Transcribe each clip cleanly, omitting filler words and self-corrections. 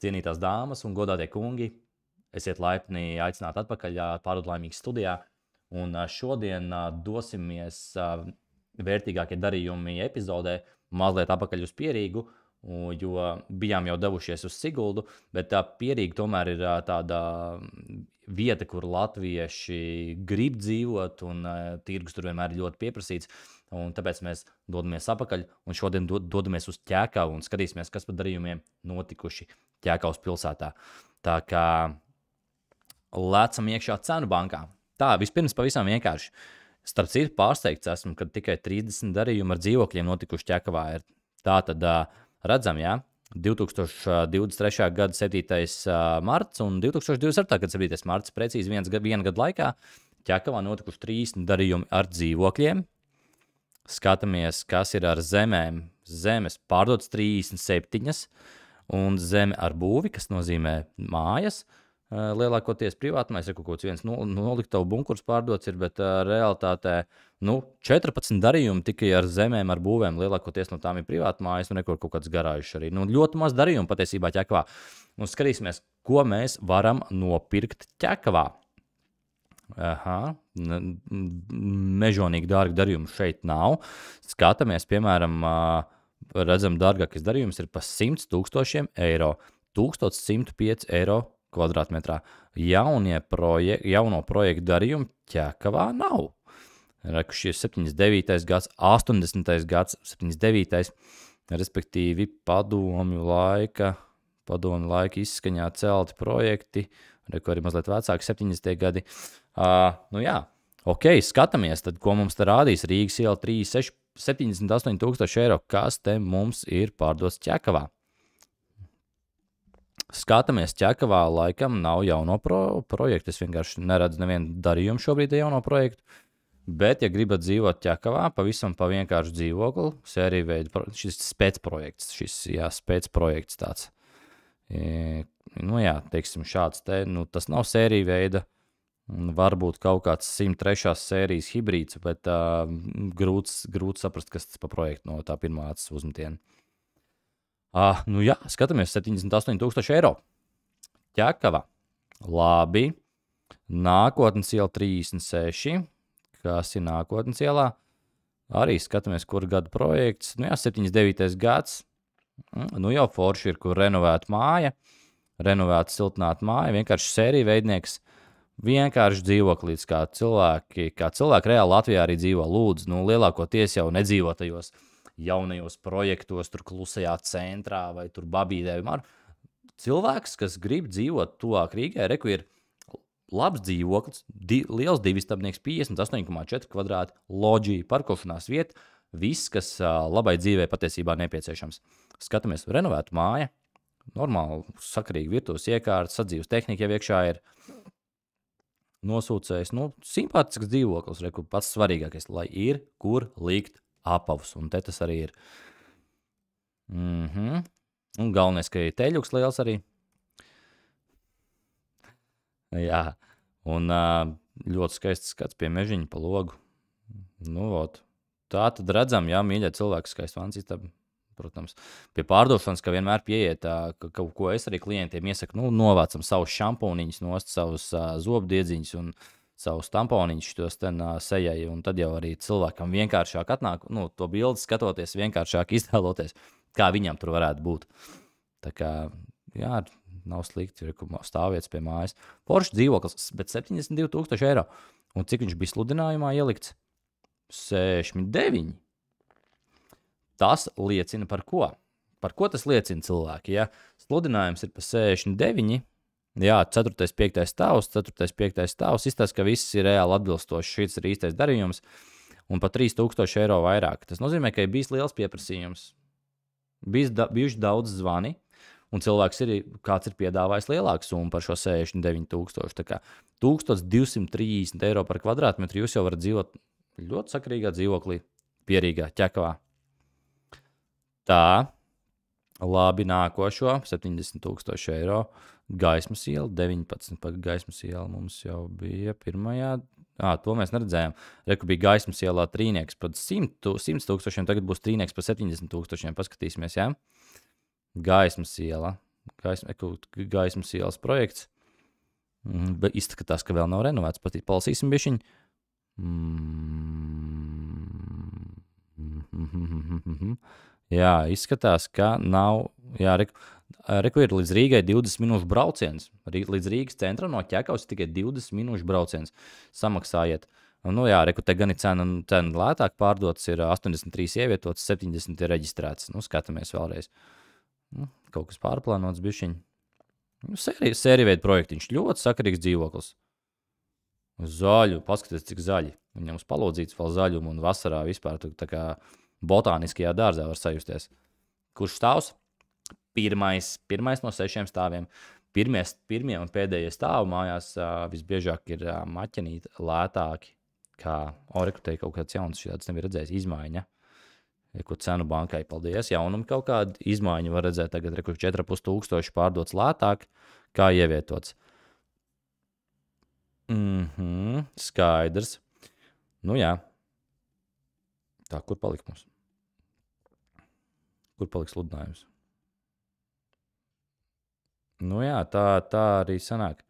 Cienītās dāmas un godātie kungi, esiet laipni aicināti atpakaļ Pārvadu laimīgas studijā. Un šodien dosimies vērtīgākie darījumi epizodē mazliet atpakaļ uz Pierīgu, jo bijām jau devušies uz Siguldu, bet Pierīga tomēr ir tāda vieta, kur latvieši grib dzīvot, un tirgus tur vienmēr ir ļoti pieprasīts. Un tāpēc mēs dodamies atpakaļ, un šodien dodamies uz Ķēkavu un skatīsimies, kas par darījumiem notikuši Ķēkavas pilsētā. Tā kā lecam iekšā cenu bankā. Tā, vispirms pavisam vienkārši. Starp citu, pārsteigts esmu, ka tikai 30 darījumi ar dzīvokļiem notikuši Ķēkavā. Tā tad redzam, jā, 2023. gada 7. marts un 2027. gada 7. marts, precīzi viena gada laikā, Ķēkavā notikuši 30 darījumi ar dzīvokļiem. Skatāmies, kas ir ar zemēm. Zemes pārdotas 37, un zeme ar būvi, kas nozīmē mājas. Lielākoties privātmais, kaut kāds viens noliktavu bunkurs pārdots ir, bet realitātē 14 darījumi tikai ar zemēm, ar būvēm. Lielākoties no tām ir privātmājas un kaut kāds garāžs arī. Ļoti maz darījumu patiesībā Ķēkavā. Un skatīsimies, ko mēs varam nopirkt Ķēkavā. Mežonīgi dārgi darījumi šeit nav. Skatāmies, piemēram, redzam, dārgākais darījums ir par 100 000 eiro. 1105 eiro kvadrātmetrā. Jauno projektu darījumu Ķēkavā nav. Šis ir 79. gads, 80. gads, 79. respektīvi padomju laika izskaņā celti projekti, ko arī mazliet vecāki 70. gadi. Jā, ok, skatāmies, tad, ko mums te rādīs Rīgas iela 36, 78 000 eiro, kas te mums ir pārdots Ķēkavā. Skatāmies, Ķēkavā laikam nav jauno projektu, es vienkārši neredzu nevienu darījumu šobrīd jauno projektu, bet, ja gribat dzīvot Ķēkavā, pavisam pa vienkāršu dzīvokli, sēriju veidu, šis spēcprojekts, spēcprojekts tāds. Jā, teiksim, šāds te, tas nav sēriju veida, varbūt kaut kāds 103. sērijas hibrīds, bet grūti saprast, kas tas pa projektu no tā pirmā acis uzmetiena. Jā, skatāmies 78 000 eiro. Ķēkava. Labi. Nākotnes iela 36. Kas ir nākotnes ielā? Arī skatāmies, kur gada projekts. 79. gads. Jau forši ir, kur renovēta māja. Renovēta siltināta māja. Vienkārši sērija veidnieks. Vienkārši dzīvoklīds, kā cilvēki reāli Latvijā arī dzīvo. Lūdzu, lielākoties jau nedzīvo tajos jaunajos projektos, tur klusajā centrā vai tur Babīdē. Cilvēks, kas grib dzīvot tuvāk Rīgai, reku ir labs dzīvoklis, liels divistabnieks, 58,4 kvadrāti, loģija, parkošanās vieta, viss, kas labai dzīvē patiesībā nepieciešams. Skatāmies, renovētu māja, normāli, sakarīgi virtuves iekārtas, sadzīves tehnika jau iekšā ir. Nosūcējis, simpātisks dzīvoklis, reku pats svarīgākais, lai ir, kur likt apavus, un te tas arī ir. Un galvenais, ka ir teļuks liels arī. Jā, un ļoti skaists skats pie mežiņa pa logu. Tā tad redzam, jā, mīļie cilvēki, skaists vans istaba. Protams, pie pārdošanas, ka vienmēr pieiet, kaut ko es arī klientiem iesaku, novācam savus šampūniņus, savus zobdiedziņus un savus tamponiņus tos ten sejai, un tad jau arī cilvēkam vienkāršāk atnāk, to bildi skatoties, vienkāršāk iztēloties, kā viņam tur varētu būt. Tā kā, jā, nav slikti, stāvvietas pie mājas. Foršs dzīvoklis, bet 72 000 eiro. Un cik viņš bija sludinājumā ielikts? 69. Tas liecina par ko? Par ko tas liecina cilvēki? Ja? Sludinājums ir par 69. Jā, 4. 5. stāvs, 4. 5. stāvs. Izstāsta, ka viss ir reāli atbilstoši. Šis ir īstais darījums. Un par 3000 eiro vairāk. Tas nozīmē, ka ir bijis liels pieprasījums. Bijuši daudz zvani. Un cilvēks kāds ir piedāvājis lielāku summu par šo 69 000. Tā kā 1230 eiro par kvadrātmetru jūs jau varat dzīvot ļoti sakarīgā dzīvoklī Pierīgā, Ķēkavā. Tā, labi, nākošo 70 000 eiro. Gaismas iela 19. Gaismas iela mums jau bija pirmajā. To mēs neredzējām. Reku bija Gaismas ielā trīnieks par 100 000, tagad būs trīnieks par 70 000. Paskatīsimies, jā? Gaismas iela. gaismas ielas projekts. Bet izskatās, ka vēl nav renovēts. Palasīsim bišķiņu. Jā, izskatās, ka nav. Jā, reku ir līdz Rīgai 20 minūšu brauciens. Līdz Rīgas centram no Ķekavas tikai 20 minūšu brauciens. Samaksājiet. Nu jā, reku te gan ir cena lētāk pārdots, ir 83 ievietots, 70 ir reģistrēts. Nu, skatāmies vēlreiz. Kaut kas pārplānots bišķiņ. Sērija veida projektiņš. Ļoti sakarīgs dzīvoklis. Zaļu, paskatieties, cik zaļi. Viņam uz palūdzīts vēl zaļumu un vasarā vispār tā kā botāniskajā dārzā var sajusties. Kurš stāvs? Pirmais no 6 stāviem. Pirmie un pēdējie stāvi mājās visbiežāk ir maķenīti lētāki. Kā Orekutei kaut kāds jauns, šāds nebija redzējis, izmaiņa. Ko cenu bankai, paldies, jaunumi kaut kādu izmaiņu var redzēt. Tagad 4,5 tūkstoši pārdots lētāk, kā ievietots. Skaidrs. Nu jā. Tā, kur palika mums? Kur paliks sludinājums? Nu jā, tā arī sanāk.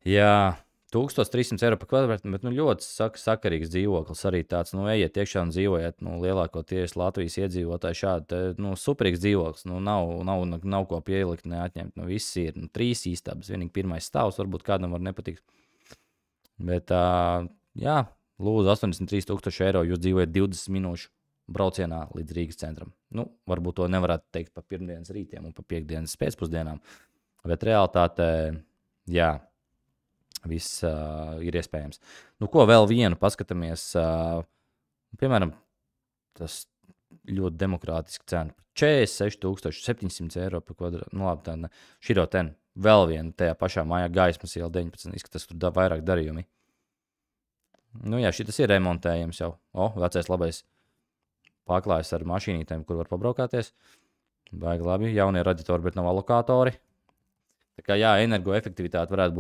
Jā, 1300 eiro par kvadrātmetru, bet ļoti sakarīgs dzīvoklis arī tāds. Nu, ejiet iekšā un dzīvojiet, lielākoties Latvijas iedzīvotāji šādi, superīgs dzīvoklis. Nav ko pielikt, neatņemt. Viss ir 3 istabas, vienīgi pirmais stāvs, varbūt kādam var nepatikt. Bet, jā, lūdzu, 83,000 eiro, jūs dzīvojat 20 minūšu braucienā līdz Rīgas centram. Nu, varbūt to nevarētu teikt pa pirmdienas rītiem un pa piekdienas pēcpusdienām, bet realitātē, jā, viss ir iespējams. Nu, ko vēl vienu paskatāmies, piemēram, tas ļoti demokrātiski cena. 46,700 eiro par kvadrātu. Nu, labi, tā ne. Širo ten, vēl viena tajā pašā mājā gaismas iela 19, izskatās, tur vairāk darījumi. Nu jā, šitas ir remontējams jau. Vecais labais paklājas ar mašīnītēm, kur var pabraukāties. Baigi labi, jaunie radiatori, bet nav alokatori. Tā kā jā, energoefektivitāte varētu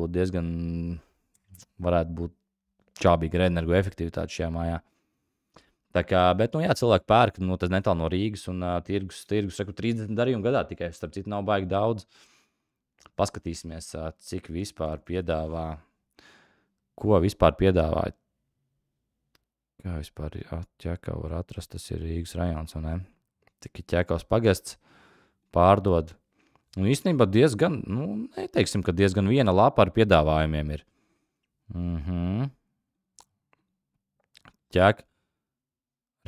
būt čābīga ar energoefektivitāti šajā mājā. Tā kā, bet, nu jā, cilvēki pērk, tas netālu no Rīgas un tirgus, saku, 30 darījumu gadā tikai, starp citu nav baigi daudz. Paskatīsimies, cik vispār piedāvā, ko vispār piedāvā. Kā vispār Ķekava var atrast, tas ir Rīgas rajons, un ne? Tik Ķekavas pagasts pārdod. Un īstenībā diezgan, neteiksim, ka diezgan viena lapa ar piedāvājumiem ir.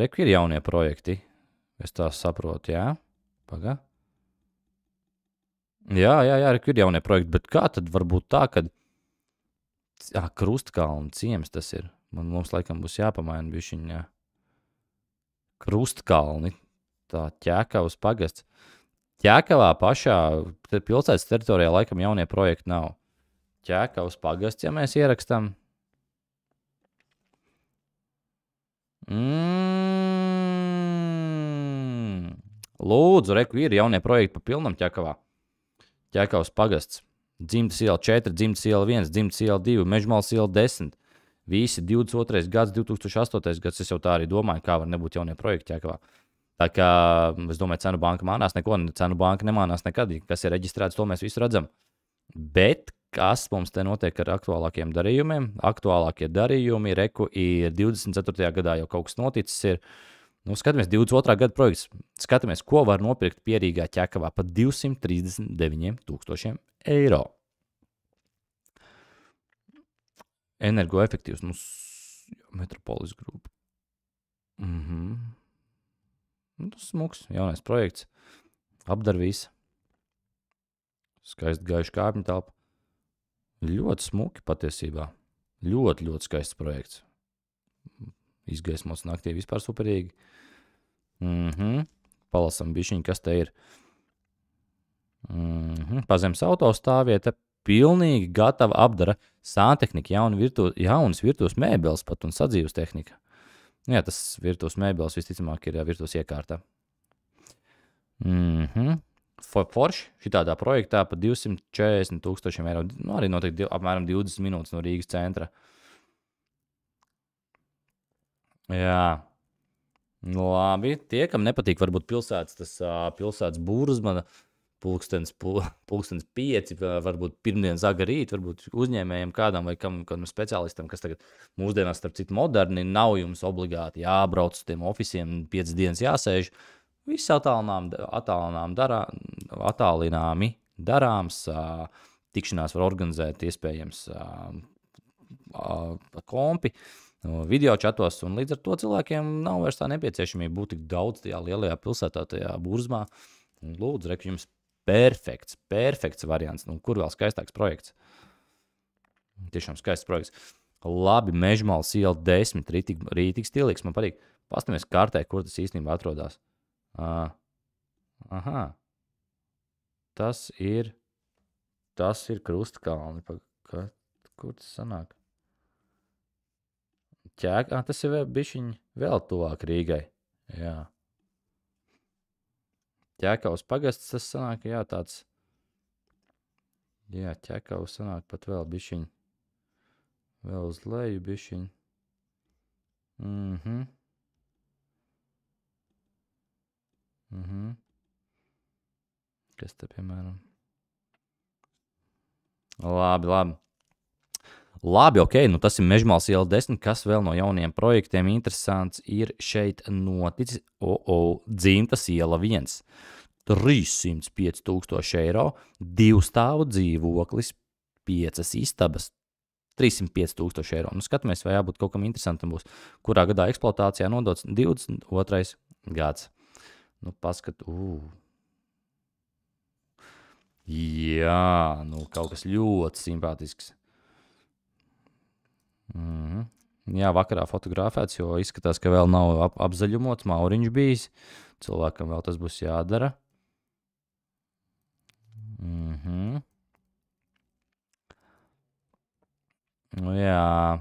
Reku ir jaunie projekti. Es tā saprotu, jā? Paga. Jā, reku ir jaunie projekti, bet kā tad var būt tā, kad Krustkalna ciems tas ir? Mums laikam būs jāpamaina bišķiņā. Krustkalni, tā Ķekavas pagasts. Ķekavā pašā pilsētas teritorijā laikam jaunie projekti nav. Ķekavas pagasts, ja mēs ierakstam. Lūdzu, reku ir jaunie projekti pa pilnam Ķekavā. Ķekavas pagasts. Dzimtas iela 4, dzimtas iela 1, dzimtas iela 2, Mežmalas iela 10. Visi 22. gads, 2008. gads, es jau tā arī domāju, kā var nebūt jaunie projekti Ķekavā. Tā kā, es domāju, cenu banka mānās neko, cenu banka nemānās nekad, kas ir reģistrēts, to mēs visu redzam. Bet kas mums te notiek ar aktuālākiem darījumiem? Aktuālākie darījumi, reku ir 24. gadā jau kaut kas noticis ir. Skatāmies, 22. gada projekts. Skatāmies, ko var nopirkt Pierīgā Ķekavā par 239,000 eiro. Energoefektīvs, Metropolis grupa. Tas smuks, jaunais projekts. Apdar visu. Skaisti gaiši kāpņu telpa. Ļoti smuki patiesībā. Ļoti, ļoti skaists projekts. Izgaismots naktī vispār superīgi. Palasam bišķiņ, kas te ir. Pazemes autostāvvieta. Pilnīgi gatava apdara sāntehnika, jaunas virtuves mēbeles pat un sadzīves tehnika. Jā, tas virtuves mēbeles visticamāk ir virtuves iekārtā. Forši šitādā projektā par 240,000 eiro. Arī notiek apmēram 20 minūtes no Rīgas centra. Jā. Labi, tie, kam nepatīk varbūt pilsētas būruzmana pulkstens 5, varbūt pirmdienas aga rīt, varbūt uzņēmējiem kādam vai kādam speciālistam, kas tagad mūsdienās, starp citu, moderni, nav jums obligāti jābrauc uz tiem oficiem, 5 dienas jāsēž. Viss attālināmi darāms, tikšanās var organizēt iespējams kompi, video čatos, un līdz ar to cilvēkiem nav vairs tā nepieciešamība būt tik daudz tajā lielajā pilsētā, tajā burzmā. Un lūdzu, reku jums perfekts variants. Nu, kur vēl skaistāks projekts? Tiešām skaists projekts. Labi, Mežmalas iela 10, rītīgi stilīgs, man patīk. Pastamies kartē, kur tas īstenībā atrodās. Aha. Tas ir Krustkalni. Kur tas sanāk? Tas ir bišķiņ vēl tuvāk Rīgai. Jā. Ķekavas pagasts, tas sanāk, jā, tāds. Jā, Ķekavas sanāk pat vēl bišķiņ. Vēl uz leju bišķiņ. Kas te, piemēram? Labi, ok, nu tas ir Mežmalas iela 10, kas vēl no jauniem projektiem interesants ir šeit noticis. Dzimtas iela 1. 305,000 eiro, 2 stāvu dzīvoklis, 5 istabas, 305,000 eiro. Nu, skatāmies, vai jābūt kaut kam interesantam būs. Kurā gadā eksploatācijā nodots 22. gads. Nu, paskat, jā, nu, kaut kas ļoti simpātisks. Jā, vakarā fotografēts, jo izskatās, ka vēl nav apzaļumots, mauriņš bijis. Cilvēkam vēl tas būs jādara. Nu, jā.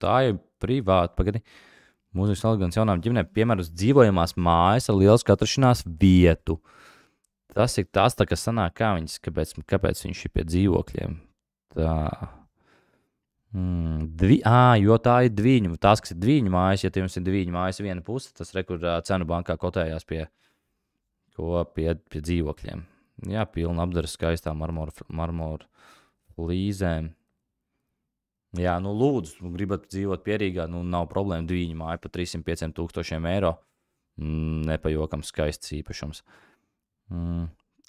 Tā ir privāti, pagadi. Mūzikas algans jaunām ģimenēm, piemēram, dzīvojamās mājas ar lielu atrašanās vietu. Tas ir tas, tā, kas sanāk, kāpēc viņš ir pie dzīvokļiem. Tā. Jo tā ir dviņu, tās, kas ir dviņu mājas, ja jums ir dviņu mājas viena puse, tas rekur cenu bankā kotējās pie dzīvokļiem. Jā, pilna apdara skaistām marmora līzēm. Jā, nu lūdzu, gribat dzīvot pierīgā, nu nav problēma, dviņu māja pa 305,000 eiro. Nepajokams skaists īpašums.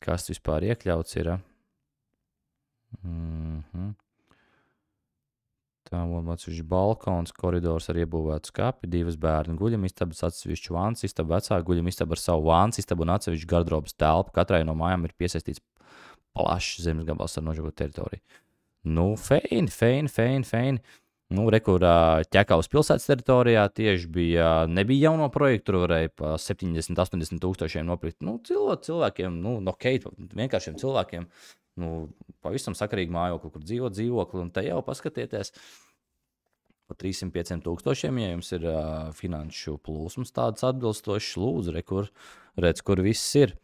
Kas vispār iekļauts ir? Tā atsevišķi balkons, koridors ar iebūvētu skapi, 2 bērnu guļamistabas, atsevišķu vāns istabu, vecāku guļamistabu ar savu vāns istabu un atsevišķu gardrobas telpu. Katrai no mājām ir piesaistīts plašs zemes gabals ar nožagotu teritoriju. Nu, feini. Nu, rekur Ķekavas pilsētas teritorijā tieši nebija jauno projektu, tur varēja pa 70-80,000 nopirkt. Nu, cilvēkiem, nu, ok, vienkāršiem cilvēkiem. Nu, pavisam sakarīgi mājokli, kur dzīvokli, un te jau paskatieties pa 305,000, ja jums ir finanšu plūsmas tāds atbilstošs, lūdzu, redz, kur viss ir.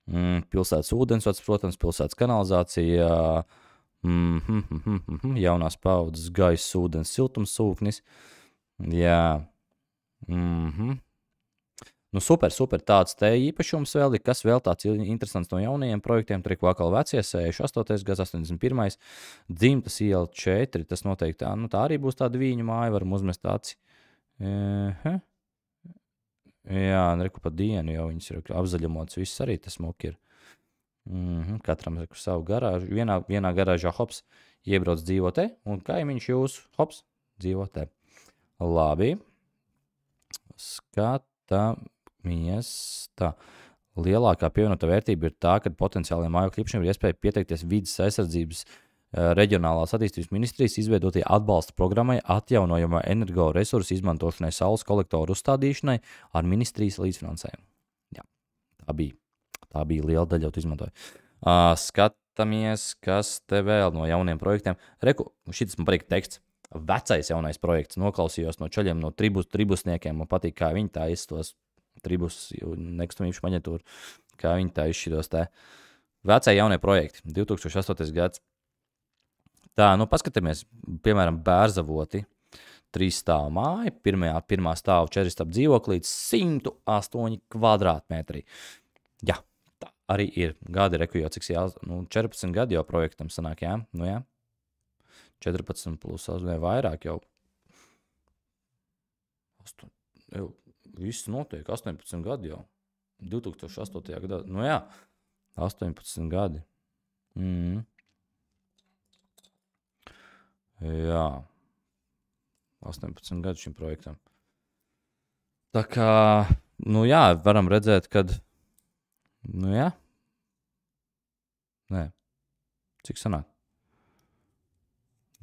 Pilsētas ūdensvads, protams, pilsētas kanalizācija, jaunās paudzes gaiss, ūdens, siltumsūknis, jā, Nu, super, tāds te īpašums vēl ir, kas vēl tāds interesants no jaunajiem projektiem. Tur ir vakal vecie 68. gads, 81. Dzimtas iela 4, tas noteikti tā, nu tā arī būs tāda vīņu māja, varam uzmest aci. Jā, reku pa dienu jau viņas ir apzaļumots, viss arī tas mok ir. Katram reku savu garāžu, vienā garāžā hops iebrauc dzīvotē, un kaimiņš jūsu hops dzīvotē. Labi, tā. Lielākā pievienotā vērtība ir tā, ka potenciālajiem mājokļu īpašiem ir iespēja pieteikties vides aizsardzības reģionālās attīstības ministrijas izveidotie atbalsta programmai atjaunojamā energoresursu izmantošanai saules kolektoru uzstādīšanai ar ministrijas līdzfinansējumu. Jā, tā bija liela daļa, jau izmantoja. Skatāmies, kas te vēl no jauniem projektiem. Reku, šitas man patīk teksts. Vecais jaunais projekts, noklausījos no čaļiem, no tribusniekiem, man patīk, kā viņi tā izstos tribus, nekustamīšu maģetūru, kā viņi tā izšķidos tā. Vecai jaunie projekti, 2008. gads. Tā, nu paskatāmies, piemēram, Bērzavoti, 3 stāvu māja, pirmā stāvu 4 stāvu dzīvoklīdz 108 kvadrātmetri. Jā, tā Arī ir gadi, reku jau cik nu, 14 gadi jau projektam sanāk, jā? Nu jā. 14 plus vairāk jau. Jau viss notiek, 18 gadi jau. 2008. gadā, nu jā, 18 gadi. Jā, 18 gadu šim projektam. Tā kā, nu jā, varam redzēt, kad, nu jā. Nē, cik sanāk?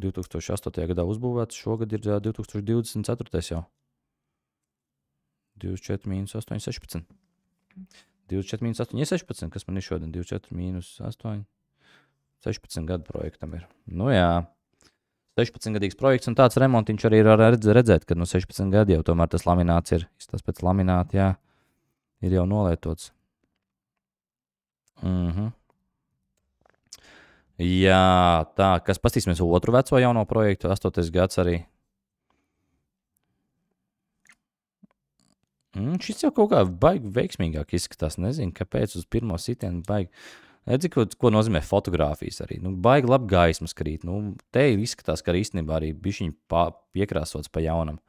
2008. gadā uzbūvēts, šogad ir 2024. jau. 24 mīnus 8, 16. 24 mīnus 8, 16, kas man ir šodien? 24 mīnus 8, 16 gadu projektam ir. Nu jā, 16 gadīgs projekts un tāds remontiņš arī ir redzēt, ka no 16 gadi jau tomēr tas lamināts ir. Tas pēc lamināta, jā, ir jau nolietots. Jā, tā, kas pastīsimies otru veco jauno projektu, 8. gads arī. Šis jau kaut kā baigi veiksmīgāk izskatās. Nezinu, kāpēc uz pirmo sitienu baigi. Redzi, ko nozīmē fotogrāfijas arī. Nu, baigi labi gaismas krīt. Nu, te izskatās, ka īstenībā arī bišķiņ piekrāsots pa jaunam.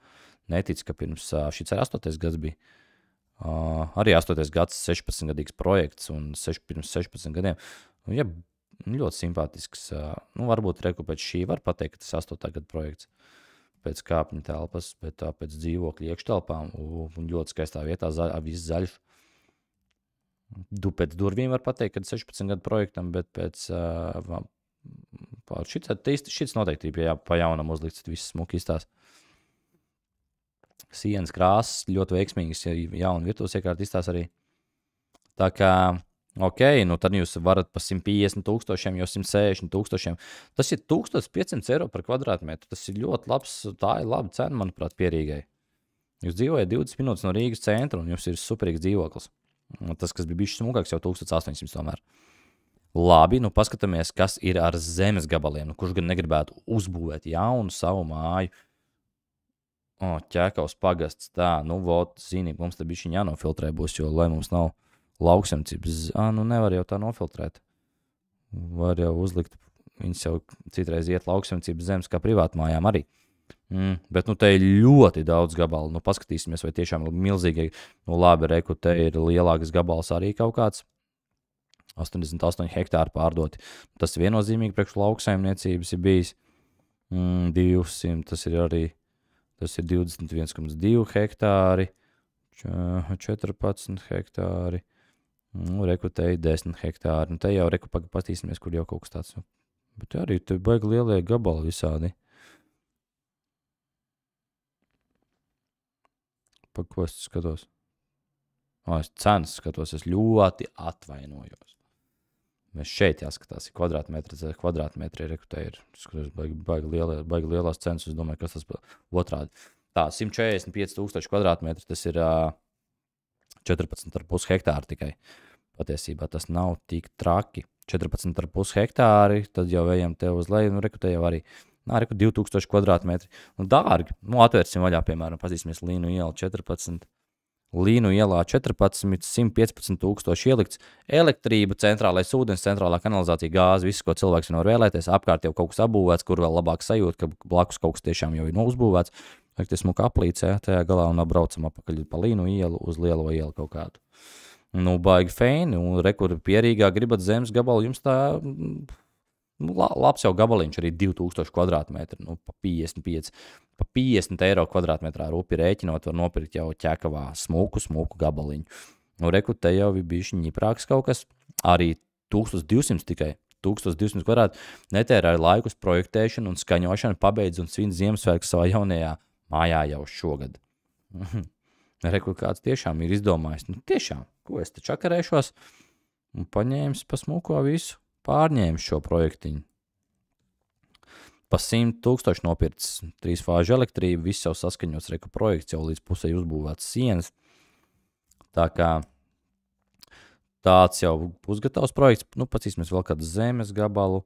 Netic, ka pirms šis ir 8. gads bija. Arī 8. gads 16 gadīgs projekts un pirms 16 gadiem. Nu, ja, ļoti simpātisks. Nu, varbūt reku pēc šī var pateikt, ka tas 8. gada projekts. Pēc kāpņu telpas, bet pēc dzīvokļa iekštelpām un ļoti skaistā vietā, viss zaļš. Pēc durvīm var pateikt, ka 16 gadu projektam, bet pēc šits noteikti ir pa jaunam uzlikts, viss smuki izstās. Sienas krāsas ļoti veiksmīgas, jauna virtuves iekārta izstās arī. Tā kā ok, nu tad jūs varat pa 150 000, jau 160 000. Tas ir 1500 eiro par kvadrātmetru. Tas ir ļoti labs, tā ir laba cena, manuprāt, pierīgai. Jūs dzīvojat 20 minūtes no Rīgas centra un jums ir superīgs dzīvoklis. Tas, kas bija bišķi smukāks, jau 1800 tomēr. Labi, nu paskatāmies, kas ir ar zemes gabaliem. Nu, kurš gan negribētu uzbūvēt jaunu savu māju. Ķēkaus pagasts, tā, nu vot, zini, mums te bišķiņ jānofiltrē būs, jo lai mums nav lauksemcības, nu nevar jau tā nofiltrēt. Var jau uzlikt, viņas jau citreiz iet lauksemcības zemes kā privātmājām arī. Bet nu te ir ļoti daudz gabalu. Nu paskatīsimies, vai tiešām milzīgi, nu labi, reku, te ir lielāks gabals arī kaut kāds. 88 hektāri pārdoti. Tas viennozīmīgi priekš lauksaimniecības ir bijis 200, tas ir arī, tas ir 21,2 hektāri, 14 hektāri. Nu, reku te ir 10 hektāri. Nu, te jau reku patīsimies, kur jau kaut kas tāds. Bet arī te baigi lielie gabali visādi. Pa ko es skatos? Es cenas skatos, es ļoti atvainojos. Mēs šeit jāskatās, ir kvadrātmetri, reku te ir. Skatos, baigi lielās cenas, es domāju, kas tas otrādi. Tā, 145 000 kvadrātmetri, tas ir 14,5 hektāri tikai. Patiesībā tas nav tik traki. 14,5 hektāri, tad jau ejam te uz leju, nu reku te jau arī. Reku 2000 kvadrātmetri. Nu dārgi. Nu atvērsim vaļā, piemēram, pazīsimies Līnu ielu 14. Līnu ielā 14, 115 000 ielikts. Elektrība, centrālais ūdens, centrālā kanalizācija, gāze, viss, ko cilvēks var vēlēties. Apkārt jau kaut kas apbūvēts, kur vēl labāk sajūt, ka blakus kaut kas tiešām jau ir uzbūvēts. Tie smuka aplīcē tajā galā un braucam apakaļ pa Līnu ielu uz Lielo ielu kaut kādu. Nu, baigi feini, un rekur pierīgā gribat zemes gabalu, jums tā, nu, labs jau gabaliņš arī 2000 kvadrātmetri, nu, pa 50 eiro kvadrātmetrā rupi rēķinot, var nopirkt jau ķekavā smuku gabaliņu. Nu, rekur te jau bišķi ņiprāks kaut kas, arī 1200 tikai. 1200 kvadrāti netērēja laikus projektēšanu un skaņošanu, pabeidz un svin Ziemassvētku savā jaunajā mājā jau šogad. Reku kāds tiešām ir izdomājis. Nu tiešām, ko es te čakarēšos un paņēmis pa smuko visu, pārņēmis šo projektiņu. Pa 100 000 nopirts 3 fāžu elektrību, viss jau saskaņots, reku projekts jau līdz pusē uzbūvēts sienas. Tā kā tāds jau pusgatavs projekts, nu pacīsimies vēl kādu zemes gabalu,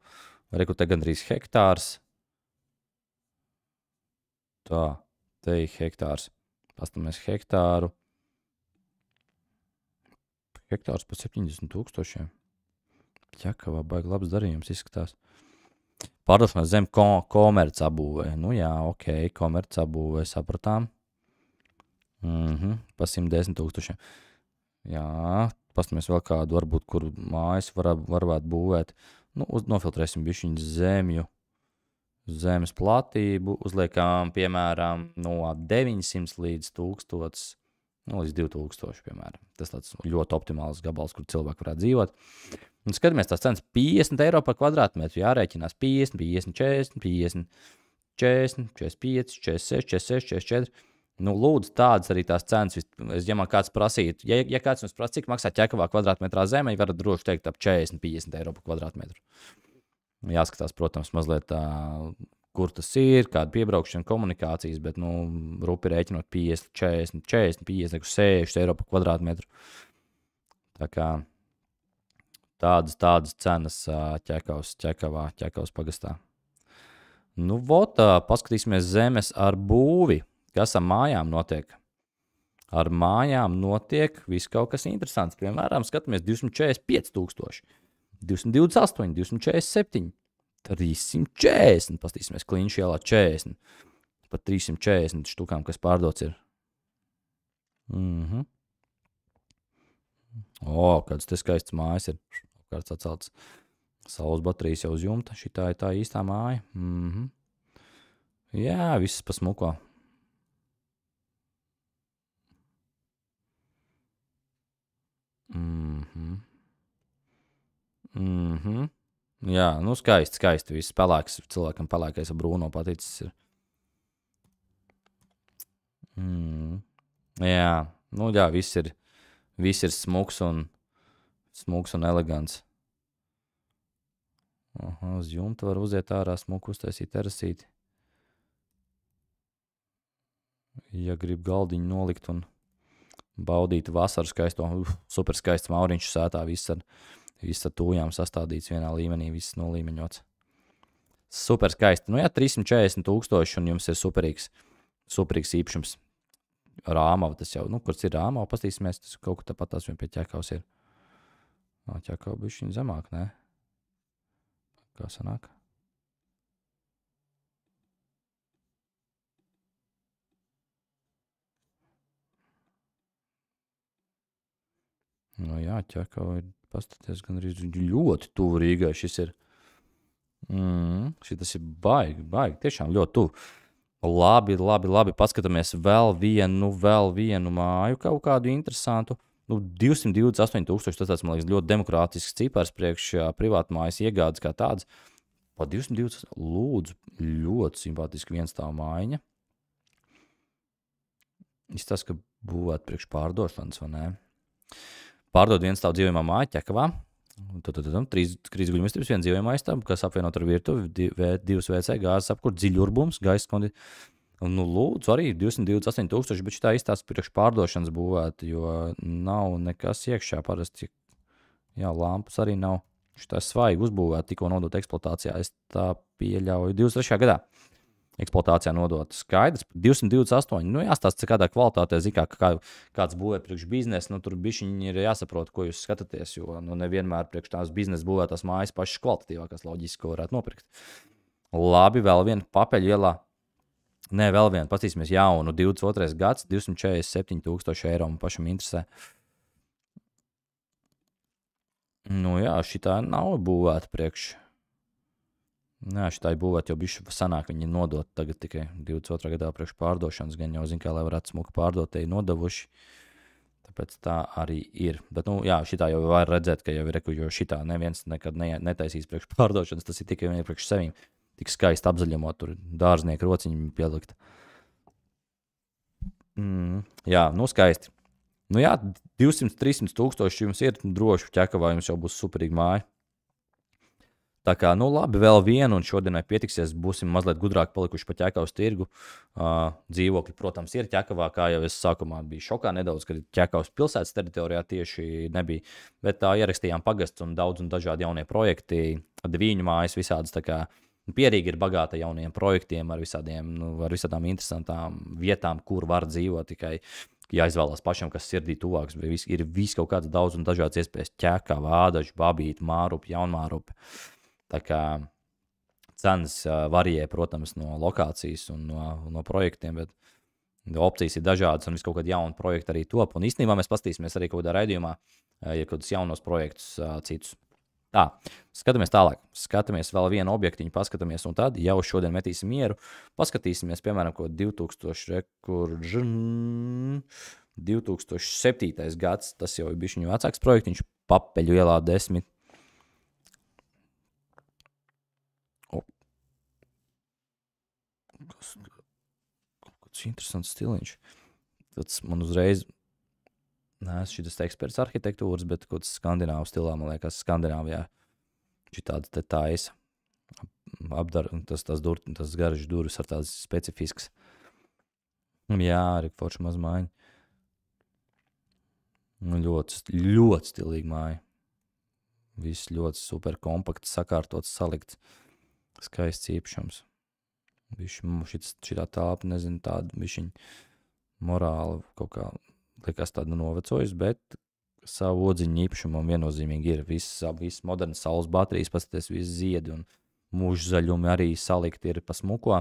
reku te gandrīz hektārs. Tā, te ir hektārs. Pastāmies hektāru. Hektārs par 70,000. Ķekavā baigi labs darījums izskatās. Pārdošanās zem komerc apbūvē. Nu jā, ok, komerc apbūvē, sapratām. Pa 110,000. Jā, pastamies vēl kādu, varbūt, kur mājas varētu būvēt. Nu, nofiltrēsim bišķiņu zemju. Zemes platību uzliekām, piemēram, no 900 līdz 1000, nu, līdz 2000, piemēram. Tas tāds ļoti optimāls gabals, kur cilvēki varētu dzīvot. Un skatāmies tās cenas 50 eiro par kvadrātmetru, jārēķinās 50, 50, 40, 50, 40, 45, 46, 46, 44. Nu, lūdzu, tādas arī tās cenas. Ja man kāds prasītu, ja kāds mums prasa, cik maksā Ķekavā kvadrātmetrā zeme, varat droši teikt ap 40, 50 eiro par kvadrātmetru. Jāskatās, protams, mazliet tā, kur tas ir, kāda piebraukšana, komunikācijas, bet, nu, rupi rēķinot 50, 40, 40, 50, 60 eiro par kvadrātmetru. Tā kā tādas cenas Ķekavas pagastā. Nu, vot, paskatīsimies zemes ar būvi. Kas ar mājām notiek? Ar mājām notiek viss kaut kas interesants. Piemēram, skatāmies 245,000. 228, 247, 340, pastīsimies Kliņšu ielā 40, pat 340 štukām, kas pārdots ir. Kāds te skaists mājas ir, kāds atcelts saules baterijas jau uz jumta, šitā ir tā īstā māja. Jā, viss pa smuko. Jā, nu skaisti viss pelēks, cilvēkam pelēkais ar brūno paticis ir. Jā, nu jā, viss ir smuks un elegants. Uz jumta var uziet ārā smuku uztaisīt terasīti. Ja grib galdiņu nolikt un baudīt vasaru skaisto, super skaists mauriņš sētā, viss ar tūjām sastādīts vienā līmenī, viss nolīmeņots. Super skaisti. Nu jā, 340,000 un jums ir superīgs īpašums. Rāmava tas jau, nu, kurš ir Rāmava, pastīsimies, tas kaut kur tāpat tās vien pie Ķekavas ir. Ķekava bišķiņ zemāk, ne? Kā sanāk? Nu jā, Ķekava ir, pastaties, gan arī ļoti tuvu Rīgai šis ir. Šitas ir baigi, tiešām ļoti tuvu. Labi, paskatāmies vēl vienu māju, kaut kādu interesantu. Nu, 228,000, tas tāds, man liekas, ļoti demokrātisks cipars priekš privātu mājas iegādes kā tāds. Pa 220, lūdzu, ļoti simpātiski vienstāvu mājiņa. Izstāsta, ka būvēt priekš pārdošanas, vai ne? Pārdod vienstāvu dzīvojamā māja Ķekavā. Tad 3 guļamistabas, 1 dzīvojamā istaba, kas apvienot ar virtuvi, 2 WC, gāzes apkur, dziļurbums, gaisa kondīcija. Nu, lūdzu, arī 228,000, bet šitā izstāsta priekš pārdošanas būvēt, jo nav nekas iekšā parasti. Jā, lampas arī nav. Šitā svaigi uzbūvēt, tikko nodot eksploatācijā. Es tā pieļauju 23. gadā. Eksploatācijā nodot skaidrs. 228. Nu, jāstāsta, kādā kvalitātē, kāds būvē priekš biznesa. Nu, tur bišķiņi ir jāsaprot, ko jūs skatāties, jo nu, nevienmēr priekš tās biznesa būvētās mājas pašas kvalitatīvākās loģiski, ko varētu nopirkt. Labi, vēl viena papeļu ielā. Nē, vēl viena, paskatīsimies jaunu, 22. gads, 247,000 eiro man pašam interesē. Nu jā, šitā nav būvēta priekš. Nē, šitā ir būvēta jau bišķi sanāk, viņi nodot tagad tikai 22. gadā priekš pārdošanas, gan jau zin, kā lai varētu smuku pārdot, te ir nodavuši. Tāpēc tā arī ir. Bet, nu jā, šitā jau var redzēt, ka jau ir reku, jo šitā neviens nekad netaisīs priekš pārdošanas, tas ir tikai vien priekš sevīm. Tik skaisti apzaļamot, tur dārznieku rociņi pielikt. Jā, nu skaisti. Nu jā, 200-300,000 jums ir droši Ķekavā, jums jau būs superīga māja. Tā kā, nu labi, vēl vienu, un šodienai pietiksies, būsim mazliet gudrāk palikuši pa Ķekavas tirgu. Dzīvokļi, protams, ir Ķekavā, kā jau es sākumā biju šokā nedaudz, kad Ķekavas pilsētas teritorijā tieši nebija. Bet tā ierakstījām pagasts un daudz un dažādi jaunie projekti, Dvīņu mājas visādas, tā kā Pierīga ir bagāta jauniem projektiem ar visādām interesantām vietām, kur var dzīvot tikai jāizvēlās pašam, kas sirdī tuvāks. Ir viss kaut kāds daudz un dažādas iespējas. Ķēkā, vādaži, babīti, mārupi, jaunmārupi. Tā kā cenas varijē, protams, no lokācijas un no projektiem, bet opcijas ir dažādas un viss kaut kādi jauni projekti arī top. Un īstenībā mēs paskatīsimies arī kaut kādā raidījumā, ja kaut kādus jaunos projektus citus. Tā, skatāmies tālāk. Skatāmies vēl vienu objektiņu, paskatāmies, un tad jau šodien metīsim mieru. Paskatīsimies, piemēram, ko 2007. gads, tas jau ir bišķiņu vecāks projektiņš, Papeļu ielā 10. Kāds interesants stiliņš. Tas man uzreiz, neesmu šitas eksperts arhitektūras, bet kaut kāds skandināvu stilā, man liekas, Skandināvijā. Šitāds te taisa. Tas garš durvis ar tāds specifisks. Jā, arī forši maz mājiņa. Ļoti, ļoti stilīgi māja. Viss ļoti super kompakts, sakārtots, salikts. Skaists īpašums. Šitā tāpa, nezinu, tāda bišķiņ morāla kaut kā liekas tāda novecojas, bet savu odziņu īpašumam viennozīmīgi ir viss modernas saules baterijas, paskaties, viss ziedi un mūža zaļumi arī salikti ir pa smuko.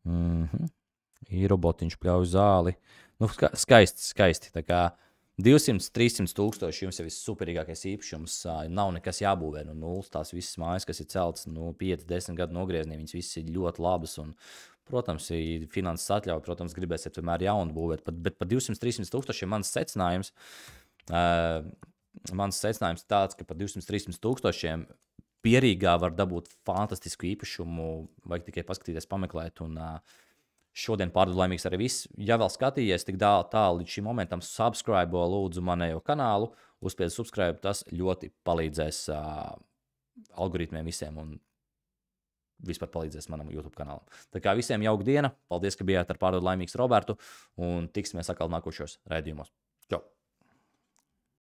Ir robotiņš pļauj zāli. Nu, skaisti. Tā kā 200-300 tūkstoši jums jau ir superīgākais īpašums. Nav nekas jābūvē no nulles. Tās visas mājas, kas ir celtas 5-10 gadu nogriezienī, viņas visas ir ļoti labas un, protams, ja finanses atļauj, protams, gribēsiet vienmēr jaunu būvēt, bet par 200-300 tūkstošiem mans secinājums tāds, ka par 200-300 tūkstošiem Pierīgā var dabūt fantastisku īpašumu, vajag tikai paskatīties, pameklēt, un šodien pārdodlaimīgs arī viss. Ja vēl skatījies tik tālu līdz šim momentam, subscribe lūdzu manējo kanālu, uzspied subscribe, tas ļoti palīdzēs algoritmiem visiem un vispār palīdzēs manam YouTube kanālam. Tā kā visiem jauka diena, paldies, ka bijāt ar Pārdodlaimīgs Robertu, un tiksimies atkal nākošos raidījumos.